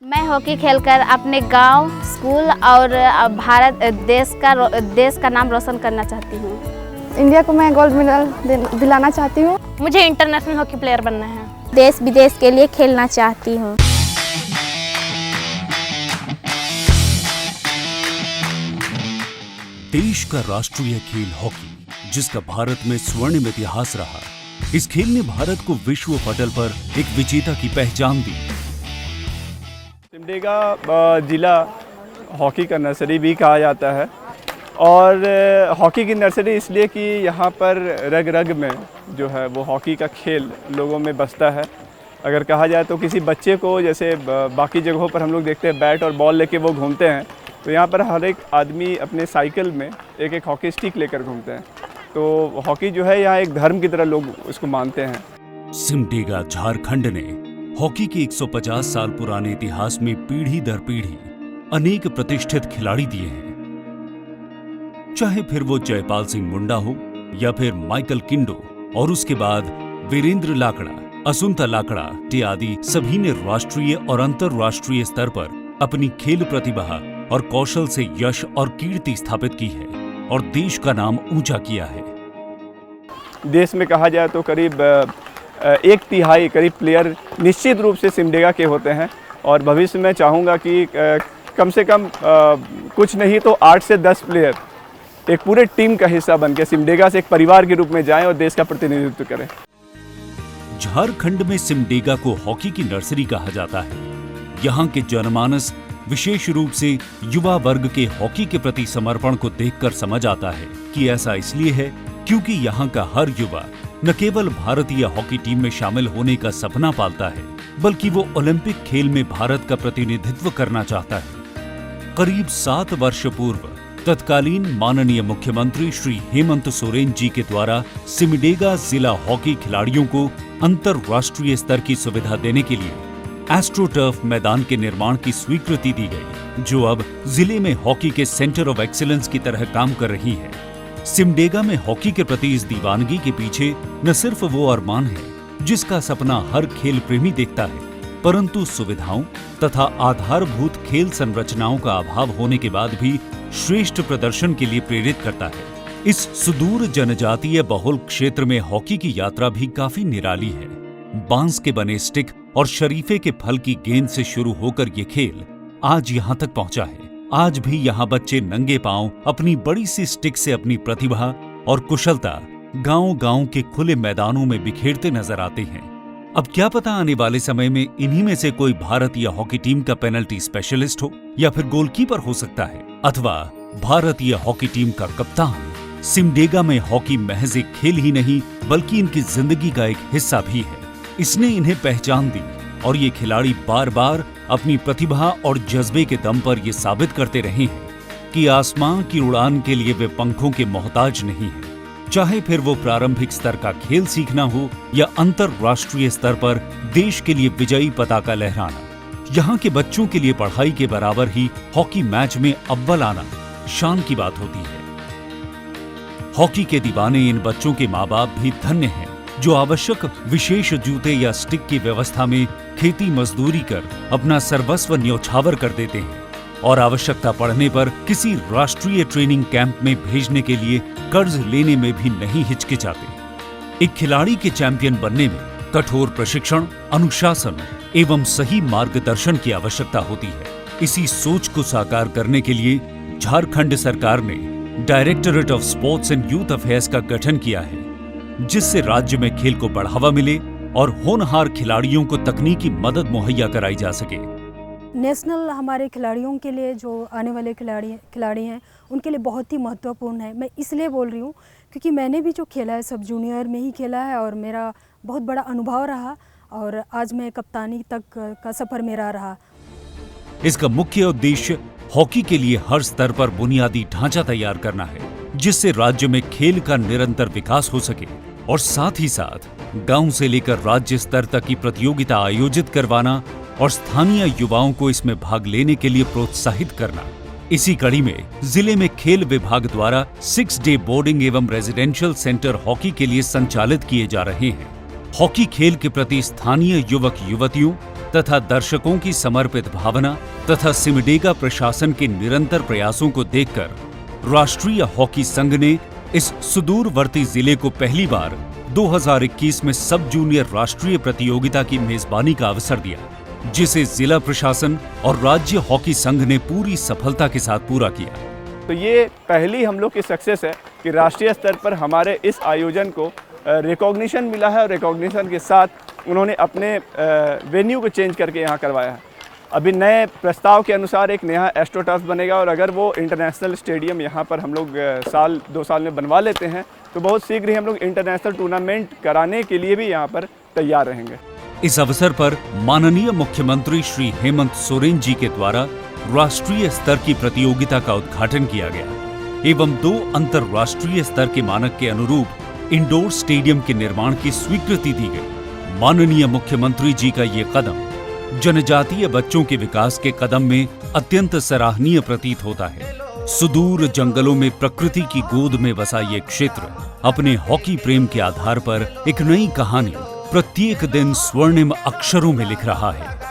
मैं हॉकी खेलकर अपने गांव, स्कूल और भारत देश का नाम रोशन करना चाहती हूँ। इंडिया को मैं गोल्ड मेडल दिलाना चाहती हूँ। मुझे इंटरनेशनल हॉकी प्लेयर बनना है। देश विदेश के लिए खेलना चाहती हूँ। देश का राष्ट्रीय खेल हॉकी, जिसका भारत में स्वर्णिम इतिहास रहा। इस खेल ने भारत को विश्व पटल पर एक विजेता की पहचान दी। सिमडेगा जिला हॉकी का नर्सरी भी कहा जाता है और हॉकी की नर्सरी इसलिए कि यहाँ पर रग रग में जो है वो हॉकी का खेल लोगों में बसता है। अगर कहा जाए तो किसी बच्चे को, जैसे बाकी जगहों पर हम लोग देखते हैं बैट और बॉल लेके वो घूमते हैं, तो यहाँ पर हर एक आदमी अपने साइकिल में एक एक हॉकी स्टिक लेकर घूमते हैं। तो हॉकी जो है यहाँ एक धर्म की तरह लोग उसको मानते हैं। सिमडेगा झारखंड ने हॉकी के 150 साल पुराने इतिहास में पीढ़ी दर पीढ़ी अनेक प्रतिष्ठित खिलाड़ी दिए हैं। चाहे फिर वो जयपाल सिंह मुंडा हो या फिर माइकल किंडो और उसके बाद वीरेंद्र लाकड़ा, असुंता लाकड़ा आदि सभी ने राष्ट्रीय और अंतर्राष्ट्रीय स्तर पर अपनी खेल प्रतिभा और कौशल से यश और कीर्ति स्थापित की है और देश का नाम ऊंचा किया है। देश में कहा जाए तो करीब 1/3 करीब प्लेयर निश्चित रूप से सिमडेगा के होते हैं और भविष्य में चाहूँगा कि कम से कम कुछ नहीं तो 8 से 10 प्लेयर एक पूरे टीम का हिस्सा बनकर सिमडेगा से एक परिवार के रूप में जाएं और देश का प्रतिनिधित्व करें। झारखंड में सिमडेगा को हॉकी की नर्सरी कहा जाता है। यहाँ के जनमानस विशेष रूप से युवा वर्ग के हॉकी के प्रति समर्पण को देखकर समझ आता है कि ऐसा इसलिए है क्योंकि यहाँ का हर युवा न केवल भारतीय हॉकी टीम में शामिल होने का सपना पालता है, बल्कि वो ओलंपिक खेल में भारत का प्रतिनिधित्व करना चाहता है। करीब 7 वर्ष पूर्व तत्कालीन माननीय मुख्यमंत्री श्री हेमंत सोरेन जी के द्वारा सिमडेगा जिला हॉकी खिलाड़ियों को अंतर्राष्ट्रीय स्तर की सुविधा देने के लिए एस्ट्रोटर्फ मैदान के निर्माण की स्वीकृति दी गई, जो अब जिले में हॉकी के सेंटर ऑफ एक्सीलेंस की तरह काम कर रही है। सिमडेगा में हॉकी के प्रति इस दीवानगी के पीछे न सिर्फ वो अरमान है जिसका सपना हर खेल प्रेमी देखता है, परंतु सुविधाओं तथा आधारभूत खेल संरचनाओं का अभाव होने के बाद भी श्रेष्ठ प्रदर्शन के लिए प्रेरित करता है। इस सुदूर जनजातीय बहुल क्षेत्र में हॉकी की यात्रा भी काफी निराली है। बांस के बने स्टिक और शरीफे के फल की गेंद से शुरू होकर ये खेल आज यहाँ तक पहुँचा है। आज भी यहाँ बच्चे नंगे पांव अपनी बड़ी सी स्टिक से अपनी प्रतिभा और कुशलता गांव-गांव के खुले मैदानों में बिखेरते नजर आते हैं। अब क्या पता आने वाले समय में इन्हीं में से कोई भारतीय हॉकी टीम का पेनल्टी स्पेशलिस्ट हो या फिर गोलकीपर हो सकता है, अथवा भारतीय हॉकी टीम का कप्तान। सिमडेगा में हॉकी महज एक खेल ही नहीं बल्कि इनकी जिंदगी का एक हिस्सा भी है। इसने इन्हें पहचान दी और ये खिलाड़ी बार बार अपनी प्रतिभा और जज्बे के दम पर ये साबित करते रहे हैं कि आसमां की उड़ान के लिए वे पंखों के मोहताज नहीं हैं। चाहे फिर वो प्रारंभिक स्तर का खेल सीखना हो या अंतर्राष्ट्रीय स्तर पर देश के लिए विजयी पताका लहराना, यहाँ के बच्चों के लिए पढ़ाई के बराबर ही हॉकी मैच में अव्वल आना शान की बात होती है। हॉकी के दीवाने इन बच्चों के माँ बाप भी धन्य हैं जो आवश्यक विशेष जूते या स्टिक की व्यवस्था में खेती मजदूरी कर अपना सर्वस्व न्यौछावर कर देते हैं और आवश्यकता पड़ने पर किसी राष्ट्रीय ट्रेनिंग कैंप में भेजने के लिए कर्ज लेने में भी नहीं हिचकिचाते। एक खिलाड़ी के चैंपियन बनने में कठोर प्रशिक्षण, अनुशासन एवं सही मार्गदर्शन की आवश्यकता होती है। इसी सोच को साकार करने के लिए झारखंड सरकार ने directorate of sports and youth affairs का गठन किया है, जिससे राज्य में खेल को बढ़ावा मिले और होनहार खिलाड़ियों को तकनीकी मदद मुहैया कराई जा सके। नेशनल हमारे खिलाड़ियों के लिए, जो आने वाले खिलाड़ी हैं उनके लिए बहुत ही महत्वपूर्ण है। मैं इसलिए बोल रही हूँ क्योंकि मैंने भी जो खेला है सब जूनियर में ही खेला है और मेरा बहुत बड़ा अनुभव रहा और आज मैं कप्तानी तक का सफ़र मेरा रहा। इसका मुख्य उद्देश्य हॉकी के लिए हर स्तर पर बुनियादी ढांचा तैयार करना है, जिससे राज्य में खेल का निरंतर विकास हो सके और साथ ही साथ गांव से लेकर राज्य स्तर तक की प्रतियोगिता आयोजित करवाना और स्थानीय युवाओं को इसमें भाग लेने के लिए प्रोत्साहित करना। इसी कड़ी में जिले में खेल विभाग द्वारा 6 डे बोर्डिंग एवं रेजिडेंशियल सेंटर हॉकी के लिए संचालित किए जा रहे हैं। हॉकी खेल के प्रति स्थानीय युवक युवतियों तथा दर्शकों की समर्पित भावना तथा सिमडेगा प्रशासन के निरंतर प्रयासों को देखकर राष्ट्रीय हॉकी संघ ने इस सुदूरवर्ती जिले को पहली बार 2021 में सब जूनियर राष्ट्रीय प्रतियोगिता की मेजबानी का अवसर दिया, जिसे जिला प्रशासन और राज्य हॉकी संघ ने पूरी सफलता के साथ पूरा किया। तो ये पहली हम लोग की सक्सेस है कि राष्ट्रीय स्तर पर हमारे इस आयोजन को रिकॉग्निशन मिला है और रिकॉग्निशन के साथ उन्होंने अपने वेन्यू को चेंज करके यहाँ करवाया है। अभी नए प्रस्ताव के अनुसार एक नया एस्ट्रोटर्फ बनेगा और अगर वो इंटरनेशनल स्टेडियम यहाँ पर हम लोग 2 साल में बनवा लेते हैं तो बहुत शीघ्र ही हम लोग इंटरनेशनल टूर्नामेंट कराने के लिए भी यहाँ पर तैयार रहेंगे। इस अवसर पर माननीय मुख्यमंत्री श्री हेमंत सोरेन जी के द्वारा राष्ट्रीय स्तर की प्रतियोगिता का उद्घाटन किया गया एवं 2 अंतर्राष्ट्रीय स्तर के मानक के अनुरूप इंडोर स्टेडियम के निर्माण की स्वीकृति दी गई। माननीय मुख्यमंत्री जी का ये कदम जनजातीय बच्चों के विकास के कदम में अत्यंत सराहनीय प्रतीत होता है। सुदूर जंगलों में प्रकृति की गोद में बसा ये क्षेत्र अपने हॉकी प्रेम के आधार पर एक नई कहानी प्रत्येक दिन स्वर्णिम अक्षरों में लिख रहा है।